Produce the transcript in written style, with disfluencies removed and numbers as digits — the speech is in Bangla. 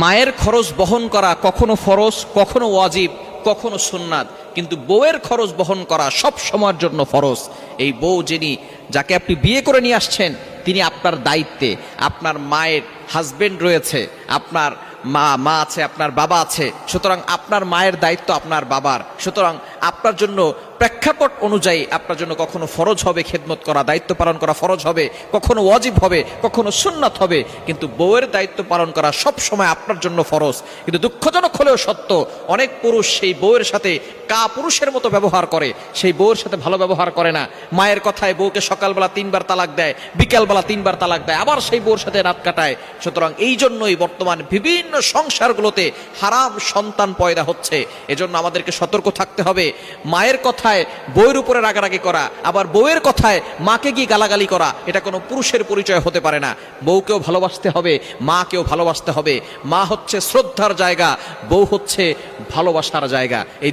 মায়ের খরচ বহন করা কখনো ফরজ, কখনো ওয়াজিব, কখনো সুন্নাত, কিন্তু বউয়ের খরচ বহন করা সব সময়ের জন্য ফরজ। এই বউ যিনি, যাকে আপনি বিয়ে করে নিয়ে আসছেন, তিনি আপনার দায়িত্বে। আপনার মায়ের হাজবেন্ড রয়েছে, আপনার মা আছে, আপনার বাবা আছে, সুতরাং আপনার মায়ের দায়িত্ব আপনার বাবার। সুতরাং আপনার জন্য প্রেক্ষাপট অনুযায়ী আপনার জন্য কখনো ফরজ হবে খেদমত করা, দায়িত্ব পালন করা ফরজ হবে, কখনো ওয়াজিব হবে, কখনো সুন্নাত হবে, কিন্তু বউয়ের দায়িত্ব পালন করা সব সময় আপনার জন্য ফরজ। কিন্তু দুঃখজনক হলেও সত্য, অনেক পুরুষ সেই বউয়ের সাথে পুরুষের মতো ব্যবহার করে, সেই বউয়ের সাথে ভালো ব্যবহার করে না। মায়ের কথায় বউকে সকালবেলা 3বার তালাক দেয়, বিকালবেলা 3বার তালাক দেয়, আবার সেই বউর সাথে রাত কাটায়। সুতরাং এই জন্যই বর্তমান বিভিন্ন সংসারগুলোতে হারাম সন্তান পয়দা হচ্ছে। এজন্য আমাদেরকে সতর্ক থাকতে হবে। মায়ের কথায় বউয়ের উপরে রাগারাগি করা, আবার বউয়ের কথায় মাকে গিয়ে গালাগালি করা, এটা কোনো পুরুষের পরিচয় হতে পারে না। বউকেও ভালোবাসতে হবে, মাকেও ভালোবাসতে হবে। মা হচ্ছে শ্রদ্ধার জায়গা, বউ হচ্ছে ভালোবাসার জায়গা। এই